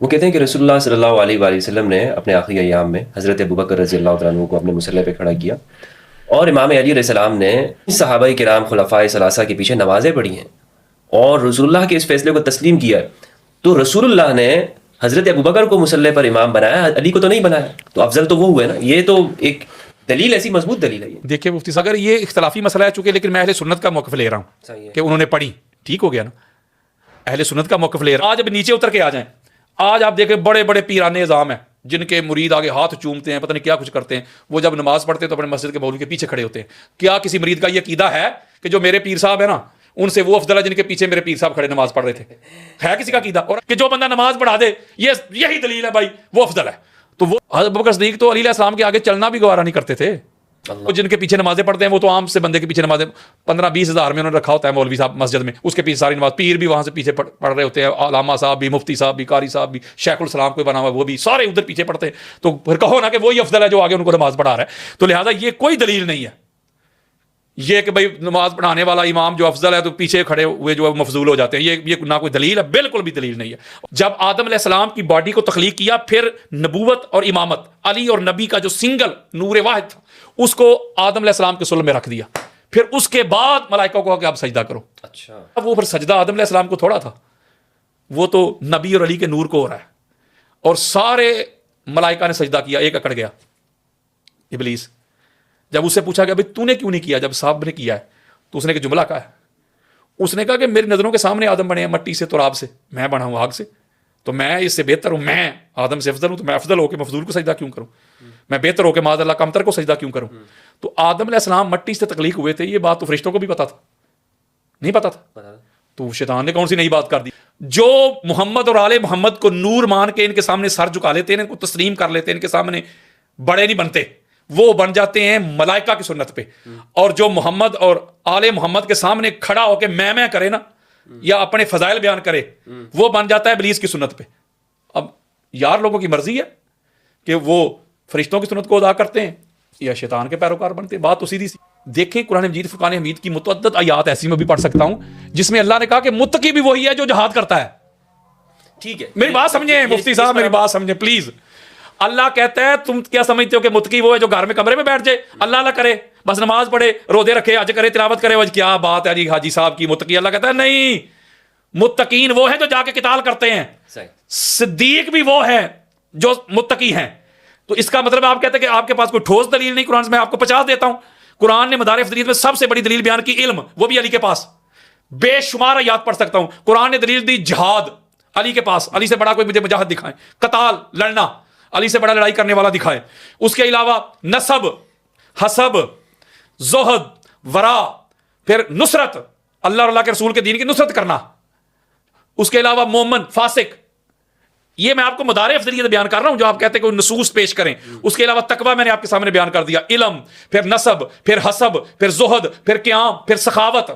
وہ کہتے ہیں کہ رسول اللہ صلی اللہ علیہ وآلہ وسلم نے اپنے آخری ایام میں حضرت ابوبکر رضی اللہ تعالیٰ عنہ کو اپنے مصلی پہ کھڑا کیا، اور امام علی علیہ السلام نے صحابہ کرام خلفائے ثلاثہ کے پیچھے نمازیں پڑھی ہیں اور رسول اللہ کے اس فیصلے کو تسلیم کیا ہے، تو رسول اللہ نے حضرت ابوبکر کو مصلی پر امام بنایا، علی کو تو نہیں بنایا، تو افضل تو وہ ہوئے نا۔ یہ تو ایک دلیل، ایسی مضبوط دلیل ہے یہ۔ دیکھیے مفتی صاحب، اگر یہ اختلافی مسئلہ ہے چونکہ، لیکن میں اہل سنت کا موقف لے رہا ہوں کہ انہوں نے پڑھی، ٹھیک ہو گیا نا، اہل سنت کا موقف لے رہا ہوں۔ آج اب نیچے اتر کے آ جائیں، آج آپ دیکھیں بڑے بڑے پیرانے نظام ہیں جن کے مرید آگے ہاتھ چومتے ہیں، پتہ نہیں کیا کچھ کرتے ہیں، وہ جب نماز پڑھتے ہیں تو اپنے مسجد کے مولوی کے پیچھے کھڑے ہوتے ہیں۔ کیا کسی مرید کا یہ عقیدہ ہے کہ جو میرے پیر صاحب ہے نا ان سے وہ افضل ہے جن کے پیچھے میرے پیر صاحب کھڑے نماز پڑھ رہے تھے؟ ہے کسی کا عقیدہ؟ اور کہ جو بندہ نماز پڑھا دے یہی دلیل ہے بھائی وہ افضل ہے؟ تو وہ حضرت ابوبکر صدیق تو علی علیہ السلام کے آگے چلنا بھی گوارا نہیں کرتے تھے۔ وہ جن کے پیچھے نمازیں پڑھتے ہیں وہ تو عام سے بندے کے پیچھے نمازیں 15-20 ہزار میں انہوں نے رکھا ہوتا ہے مولوی صاحب مسجد میں، اس کے پیچھے ساری نماز، پیر بھی وہاں سے پیچھے پڑھ رہے ہوتے ہیں، علامہ صاحب بھی، مفتی صاحب بھی، قاری صاحب بھی، شیخ الاسلام کوئی بنا ہوا وہ بھی، سارے ادھر پیچھے پڑھتے ہیں۔ تو پھر کہو نا کہ وہی افضل ہے جو آگے ان کو نماز پڑھا رہا ہے۔ تو لہٰذا یہ کوئی دلیل نہیں ہے یہ کہ بھائی نماز پڑھانے والا امام جو افضل ہے تو پیچھے کھڑے ہوئے جو مفضول ہو جاتے ہیں، یہ نہ کوئی دلیل ہے، بالکل بھی دلیل نہیں ہے۔ جب آدم علیہ السلام کی باڈی کو تخلیق کیا، پھر نبوت اور امامت، علی اور نبی کا جو سنگل نور واحد تھا اس کو آدم علیہ السلام کے صلب میں رکھ دیا، پھر اس کے بعد ملائکہ کو کہ آپ سجدہ کرو۔ اچھا، اب وہ پھر سجدہ آدم علیہ السلام کو تھوڑا تھا، وہ تو نبی اور علی کے نور کو ہو رہا ہے، اور سارے ملائکہ نے سجدہ کیا، ایک اکڑ گیا ابلیس۔ جب اس سے پوچھا گیا بھائی تو نے کیوں نہیں کیا جب صاحب نے کیا ہے، تو اس نے کہ جملہ کہا ہے، اس نے کہا کہ میری نظروں کے سامنے آدم بنے ہیں مٹی سے، تراب سے، میں بنا ہوں آگ سے، تو میں اس سے بہتر ہوں، میں آدم سے افضل ہوں، تو میں افضل ہو کے مفضول کو سجدہ کیوں کروں؟ میں بہتر ہو کے معاذ اللہ کمتر کو سجدہ کیوں کروں؟ تو آدم علیہ السلام مٹی سے تخلیق ہوئے تھے، یہ بات تو فرشتوں کو بھی پتا تھا، نہیں پتا تھا؟ تو شیطان نے کون سی نئی بات کر دی؟ جو محمد اور آل محمد کو نور مان کے ان کے سامنے سر جھکا لیتے ہیں، ان کو تسلیم کر لیتے ہیں، ان کے سامنے بڑے نہیں بنتے، وہ بن جاتے ہیں ملائکہ کی سنت پہ۔ اور جو محمد اور آل محمد کے سامنے کھڑا ہو کے میں کرے نا، یا اپنے فضائل بیان کرے، وہ بن جاتا ہے ابلیس کی سنت پہ۔ اب یار لوگوں کی مرضی ہے کہ وہ فرشتوں کی سنت کو ادا کرتے ہیں یا شیطان کے پیروکار بنتے ہیں، بات تو سیدھی سی۔ دیکھیں قرآن مجید فرقان حمید کی متعدد آیات ایسی میں بھی پڑھ سکتا ہوں جس میں اللہ نے کہا کہ متقی بھی وہی ہے جو جہاد کرتا ہے۔ ٹھیک ہے، میری بات سمجھیں مفتی صاحب، میری بات سمجھیں پلیز۔ اللہ کہتا ہے تم کیا سمجھتے ہو کہ متقی وہ ہے جو گھر میں کمرے میں بیٹھ جائے، اللہ اللہ کرے، بس نماز پڑھے، روزے رکھے، حج کرے، تلاوت کرے، کیا بات ہے جی حاجی صاحب کی متقی؟ اللہ کہتا ہے نہیں، متقین وہ ہیں جو جا کے قتال کرتے ہیں، صدیق بھی وہ ہیں جو متقی ہیں۔ تو اس کا مطلب آپ کہتے ہیں کہ آپ کے پاس کوئی ٹھوس دلیل نہیں قرآن سے؟ میں آپ کو 50 دیتا ہوں۔ قرآن نے مدارج افضلیت میں سب سے بڑی دلیل بیان کی علم، وہ بھی علی کے پاس، بے شمار آیات پڑھ سکتا ہوں۔ قرآن نے دلیل دی جہاد، علی کے پاس، علی سے بڑا کوئی مجھے مجاہد دکھائیں۔ قتال، لڑنا، علی سے بڑا لڑائی کرنے والا دکھائے۔ اس کے علاوہ نسب، حسب، زہد، ورا، پھر نصرت، اللہ اور اللہ کے رسول کے دین کی نصرت کرنا، اس کے علاوہ مومن، فاسق، یہ میں آپ کو مدار افضلیت بیان کر رہا ہوں جو آپ کہتے ہیں کہ نصوص پیش کریں۔ اس کے علاوہ تقوی میں نے آپ کے سامنے بیان کر دیا، علم، پھر نسب، پھر حسب، پھر زہد، پھر قیام، پھر سخاوت،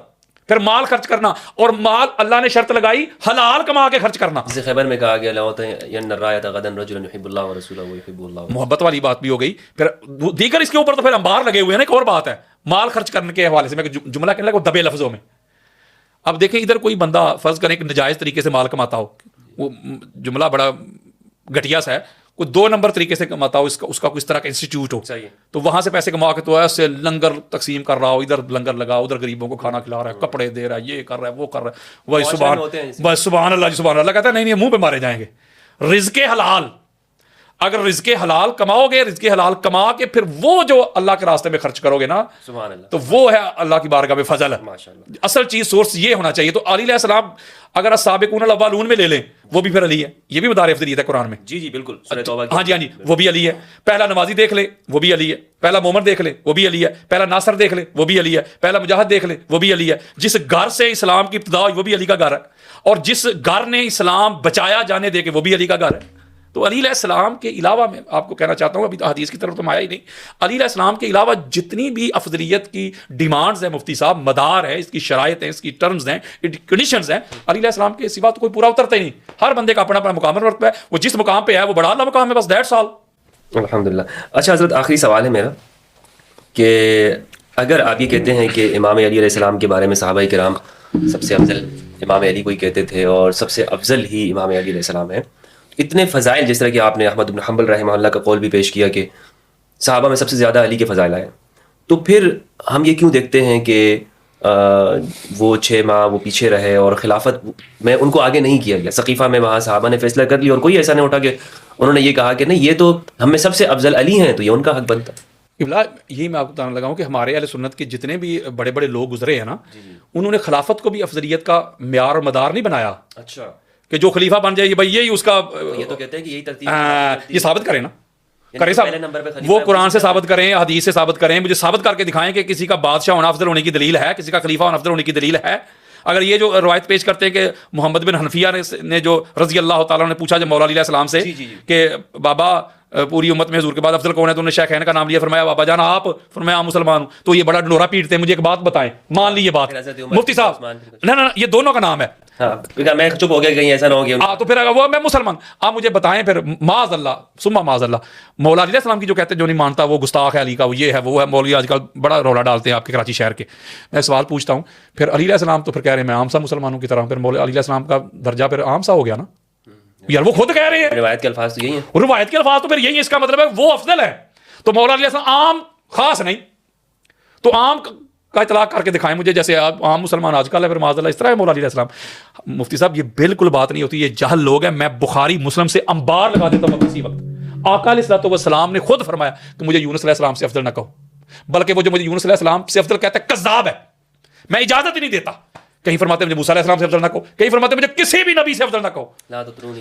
پھر مال خرچ کرنا، اور مال اللہ نے شرط لگائی حلال کما کے خرچ کرنا۔ جیسے خیبر میں کہا گیا لَأُعْطِيَنَّ الرَّایَةَ غَدًا رَجُلًا يُحِبُّ اللَّهَ وَرَسُولَهُ وَيُحِبُّهُ اللَّهُ، محبت والی بات بھی ہو گئی۔ پھر دیگر اس کے اوپر تو پھر انبار لگے ہوئے ہیں نا، ایک اور بات ہے مال خرچ کرنے کے حوالے سے میں جملہ کہنے لگا دبے لفظوں میں۔ اب دیکھیں ادھر کوئی بندہ فرض کریں کہ ناجائز طریقے سے مال کماتا ہو، وہ جملہ بڑا گھٹیا سا ہے، کوئی 2 نمبر طریقے سے کماتا ہو، اس کا کوئی اس طرح کا انسٹیٹیوٹ ہو، تو وہاں سے پیسے کما کے تو ایسے لنگر تقسیم کر رہا ہو، ادھر لنگر لگا، ادھر غریبوں کو کھانا کھلا رہا ہے، کپڑے دے رہا ہے، یہ کر رہا ہے، وہ کر رہا ہے، وہی سبحان اللہ جی سبحان اللہ کہتا ہے، نہیں منہ پہ مارے جائیں گے۔ رزق حلال، اگر رزق حلال کماؤ گے، رزق حلال کما کے پھر وہ جو اللہ کے راستے میں خرچ کرو گے نا، سبحان اللہ، تو وہ ہے اللہ کی بارگاہ میں فضل ہے۔ اصل چیز سورس یہ ہونا چاہیے۔ تو علی علیہ السلام اگر السابقون الاولون میں لے لیں، وہ بھی پھر علی ہے، یہ بھی مدار افضلیت ہے قرآن میں۔ جی بالکل، ہاں جی وہ بھی علی ہے۔ پہلا نمازی دیکھ لے وہ بھی علی ہے، پہلا مومن دیکھ لے وہ بھی علی ہے، پہلا ناصر دیکھ لے وہ بھی علی ہے، پہلا مجاہد دیکھ لے وہ بھی علی ہے۔ جس گھر سے اسلام کی ابتدا ہوئی وہ بھی علی کا گھر ہے، اور جس گھر نے اسلام بچایا جانے دے کے وہ بھی علی کا گھر ہے۔ تو علی علیہ السلام کے علاوہ میں آپ کو کہنا چاہتا ہوں، ابھی تو حدیث کی طرف تو میں آیا ہی نہیں، علی علیہ السلام کے علاوہ جتنی بھی افضلیت کی ڈیمانڈز ہیں مفتی صاحب، مدار ہے، اس کی شرائط ہیں، اس کی ٹرمز ہیں، کنڈیشنز ہیں، علی علیہ السلام کے سوا تو کوئی پورا اترتا ہی نہیں۔ ہر بندے کا اپنا اپنا مقام رتبہ ہے، وہ جس مقام پہ ہے وہ بڑا اعلیٰ مقام ہے، بس دیٹس آل۔ الحمدللہ۔ اچھا حضرت، آخری سوال ہے میرا کہ اگر آپ یہ کہتے ہیں کہ امام علی علیہ السلام کے بارے میں صحابہ کرام سب سے افضل امام علی کو ہی کہتے تھے اور سب سے افضل ہی امام علی علیہ السلام ہے، اتنے فضائل، جس طرح کہ آپ نے احمد بن حنبل رحمہ اللہ کا قول بھی پیش کیا کہ صحابہ میں سب سے زیادہ علی کے فضائل آئے، تو پھر ہم یہ کیوں دیکھتے ہیں کہ وہ 6 ماہ وہ پیچھے رہے اور خلافت میں ان کو آگے نہیں کیا گیا؟ ثقیفہ میں وہاں صحابہ نے فیصلہ کر لیا اور کوئی ایسا نہیں اٹھا کہ انہوں نے یہ کہا کہ نہیں یہ تو ہم میں سب سے افضل علی ہیں تو یہ ان کا حق بنتا. یہی میں آپ کو بتانے لگا ہوں کہ ہمارے اہل سنت کے جتنے بھی بڑے بڑے لوگ گزرے ہیں نا، انہوں نے خلافت کو بھی افضلیت کا معیار اور مدار نہیں بنایا. اچھا، کہ جو خلیفہ بن جائے بھائی یہی اس کا، یہ تو کہتے ہیں کہ یہی ترتیب یہ ثابت کریں نا، کریں پہلے نمبر پہ صاحب، خلیفہ وہ قرآن سے ثابت کریں، حدیث سے ثابت کریں، مجھے ثابت کر کے دکھائیں کہ کسی کا بادشاہ ہونا افضل ہونے کی دلیل ہے، کسی کا خلیفہ ہونا افضل ہونے کی دلیل ہے. اگر یہ جو روایت پیش کرتے ہیں کہ محمد بن حنفیہ نے جو رضی اللہ تعالیٰ نے پوچھا جب مولا علیہ السلام سے کہ بابا پوری امت میں حضور کے بعد افضل کون ہے، تو انہوں نے شیخین کا نام لیا، فرمایا بابا جانا آپ، فرمایا آپ مسلمان ہوں، تو یہ بڑا ڈنڈورا پیٹتے ہیں. مجھے ایک بات بتائیں، مان لی یہ بات مفتی صاحب، نہ یہ دونوں کا نام ہے. ہاں میں چپ ہو گیا کہیں ایسا نہ ہو گیا. تو پھر اگر وہ میں مسلمان، آپ مجھے بتائیں پھر معاذ اللہ ثم معاذ اللہ، مولا علیہ السلام کی جو کہتے ہیں جو نہیں مانتا وہ گستاخ ہے علی کا، وہ یہ ہے وہ ہے. مولوی آج کل بڑا رولا ڈالتے ہیں آپ کے کراچی شہر کے. میں سوال پوچھتا ہوں، پھر علی علیہ السلام تو پھر کہہ رہے ہیں میں عام سا مسلمانوں کی طرح، پھر مولا علی علیہ السلام کا درجہ پھر عام سا ہو گیا نا یار، وہ خود کہہ رہے ہیں. روایت کے الفاظ تو یہی ہیں، روایت کے الفاظ تو پھر یہی ہے، اس کا مطلب ہے وہ افضل ہے. تو مولا علیہ السلام عام خاص نہیں، تو عام کا اطلاق کر کے دکھائیں مجھے، جیسے آپ عام مسلمان آج کل ہے، پھر معاذ اللہ اس طرح ہے مولا علیہ السلام. مفتی صاحب یہ بالکل بات نہیں ہوتی، یہ جہل لوگ ہیں. میں بخاری مسلم سے انبار لگا دیتا ہوں کسی وقت. آقا علیہ الصلوۃ والسلام نے خود فرمایا کہ مجھے یونس علیہ السلام سے افضل نہ کہو، بلکہ وہ جو مجھے یونس علیہ السلام سے افضل کہتا ہے کذاب ہے، میں اجازت ہی نہیں دیتا. کہیں فرماتے مجھے موسیٰ علیہ السلام سے افضل نہ کہو، کہیں فرماتے مجھے کسی بھی نبی سے افضل نہ کہو.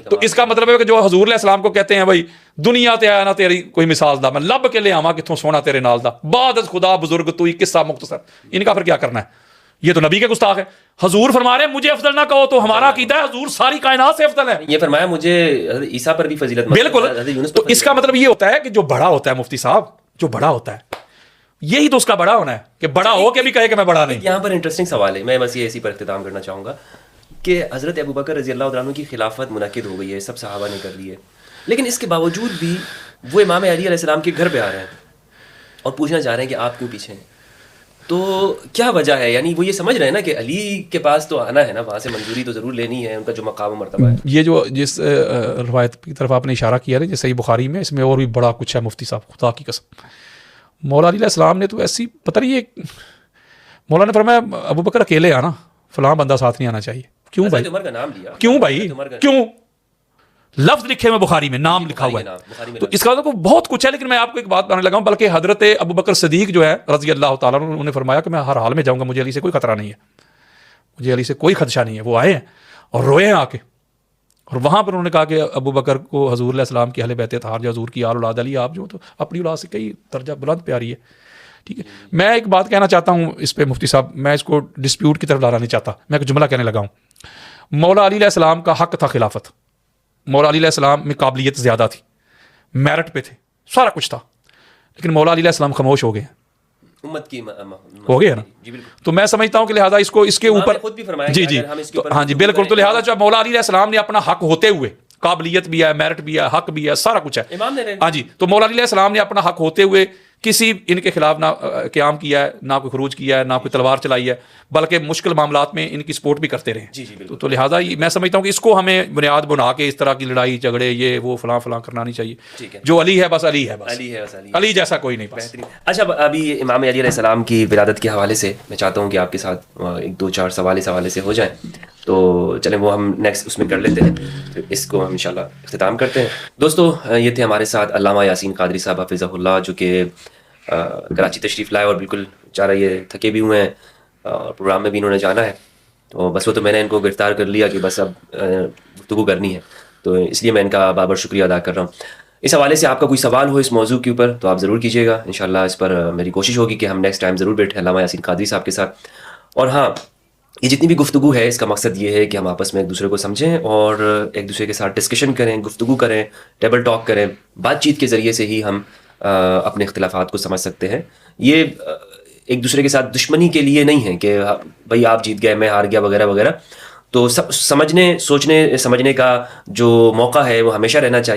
تو اس کا مطلب ہے کہ جو حضور علیہ السلام کو کہتے ہیں بھائی دنیا تے آیا نہ تیری کوئی مثال دا، میں لب کے لے آواں کتھوں سونا تیرے نال دا، بعد از خدا بزرگ توئی قصہ مختصر، ان کا پھر کیا کرنا ہے؟ یہ تو نبی کے گستاخ ہے. حضور فرما رہے ہیں مجھے افضل نہ کہو، تو ہمارا عقیدہ ہے حضور ساری کائنات سے افضل ہے. یہ فرمایا مجھے حضرت عیسیٰ پر بھی فضیلت، بالکل. تو اس کا مطلب یہ ہوتا ہے کہ جو بڑا ہوتا ہے مفتی صاحب، جو بڑا ہوتا ہے یہی تو اس کا بڑا ہونا ہے، کہ بڑا ہو کے بھی کہے کہ میں بڑا نہیں. یہاں پر انٹرسٹنگ سوال ہے، میں بس یہ اسی پر اختتام کرنا چاہوں گا کہ حضرت ابوبکر رضی اللہ عنہ کی خلافت منعقد ہو گئی ہے، سب صحابہ نے کر لی ہے، لیکن اس کے باوجود بھی وہ امام علی علیہ السلام کے گھر پہ آ رہے ہیں اور پوچھنا چاہ رہے ہیں کہ آپ کیوں پیچھے ہیں. تو کیا وجہ ہے؟ یعنی وہ یہ سمجھ رہے ہیں نا کہ علی کے پاس تو آنا ہے نا، وہاں سے منظوری تو ضرور لینی ہے، ان کا جو مقام و مرتبہ ہے. یہ جو جس روایت کی طرف آپ نے اشارہ کیا ہے جیسے صحیح بخاری میں، اس میں اور بھی بڑا کچھ ہے مفتی صاحب، خدا کی قسم. مولا علی علیہ السلام نے تو ایسی پتہ نہیں، یہ مولا نے فرمایا ابوبکر اکیلے آنا، فلاں بندہ ساتھ نہیں آنا چاہیے. کیوں بھائی؟ عمر کا نام لیا. کیوں بھائی؟ کیوں؟ لفظ لکھے میں بخاری میں نام لکھا ہوا ہے. تو اس کا مطلب بہت کچھ ہے، لیکن میں آپ کو ایک بات بتانے لگا ہوں. بلکہ حضرت ابوبکر صدیق جو ہے رضی اللہ تعالیٰ عنہ، انہوں نے فرمایا کہ میں ہر حال میں جاؤں گا، مجھے علی سے کوئی خطرہ نہیں ہے، مجھے علی سے کوئی خدشہ نہیں ہے. وہ آئے ہیں اور روئے ہیں آ کے، اور وہاں پر انہوں نے کہا کہ ابوبکر کو حضور علیہ السلام کی اہل بیت اطہار جو حضور کی آل اولاد علی، آپ جو تو اپنی اولاد سے کئی درجہ بلند پیاری ہے. ٹھیک ہے، میں ایک بات کہنا چاہتا ہوں اس پہ مفتی صاحب، میں اس کو ڈسپیوٹ کی طرف لانا نہیں چاہتا، میں ایک جملہ کہنے لگا ہوں. مولا علی علیہ السلام کا حق تھا خلافت، مولا علی علیہ السلام میں قابلیت زیادہ تھی، میرٹ پہ تھے، سارا کچھ تھا، لیکن مولا علی علیہ السلام خاموش ہو گئے، امت کی ہو گیا نا. تو میں سمجھتا ہوں کہ لہٰذا اس کو اس کے اوپر جی ہاں جی بالکل. تو لہٰذا جو مولا علی علیہ السلام نے اپنا حق ہوتے ہوئے، قابلیت بھی ہے، میرٹ بھی ہے، حق بھی ہے، سارا کچھ ہے. ہاں جی، تو مولا علی علیہ السلام نے اپنا حق ہوتے ہوئے کسی ان کے خلاف نہ قیام کیا ہے، نہ کوئی خروج کیا ہے، نہ کوئی تلوار چلائی ہے، بلکہ مشکل معاملات میں ان کی سپورٹ بھی کرتے رہے. تو لہٰذا میں سمجھتا ہوں کہ اس کو ہمیں بنیاد بنا کے اس طرح کی لڑائی جھگڑے یہ وہ فلاں فلاں کرنا نہیں چاہیے. جو علی ہے بس علی ہے، بس علی جیسا کوئی نہیں. بہترین. اچھا، ابھی امام علی علیہ السلام کی ولادت کے حوالے سے میں چاہتا ہوں کہ آپ کے ساتھ ایک دو چار سوال اس حوالے سے ہو جائیں، تو چلیں وہ ہم نیکسٹ اس میں کر لیتے ہیں، پھر اس کو ہم انشاءاللہ اختتام کرتے ہیں. دوستو، یہ تھے ہمارے ساتھ علامہ یاسین قادری صاحب حفظہ اللہ، جو کہ کراچی تشریف لائے اور بالکل چارہ یہ تھکے بھی ہوئے ہیں اور پروگرام میں بھی انہوں نے جانا ہے. تو بس وہ تو میں نے ان کو گرفتار کر لیا کہ بس اب گفتگو کرنی ہے، تو اس لیے میں ان کا بابر شکریہ ادا کر رہا ہوں. اس حوالے سے آپ کا کوئی سوال ہو اس موضوع کے اوپر تو آپ ضرور کیجیے گا. انشاءاللہ اس پر میری کوشش ہوگی کہ ہم نیکسٹ ٹائم ضرور بیٹھیں علامہ یاسین قادری صاحب کے ساتھ. اور ہاں، یہ جتنی بھی گفتگو ہے اس کا مقصد یہ ہے کہ ہم آپس میں ایک دوسرے کو سمجھیں اور ایک دوسرے کے ساتھ ڈسکشن کریں، گفتگو کریں، ٹیبل ٹاک کریں. بات چیت کے ذریعے سے ہی ہم اپنے اختلافات کو سمجھ سکتے ہیں. یہ ایک دوسرے کے ساتھ دشمنی کے لیے نہیں ہے کہ بھائی آپ جیت گئے میں ہار گیا وغیرہ وغیرہ. تو سمجھنے، سوچنے، سمجھنے کا جو موقع ہے وہ ہمیشہ رہنا چاہیے.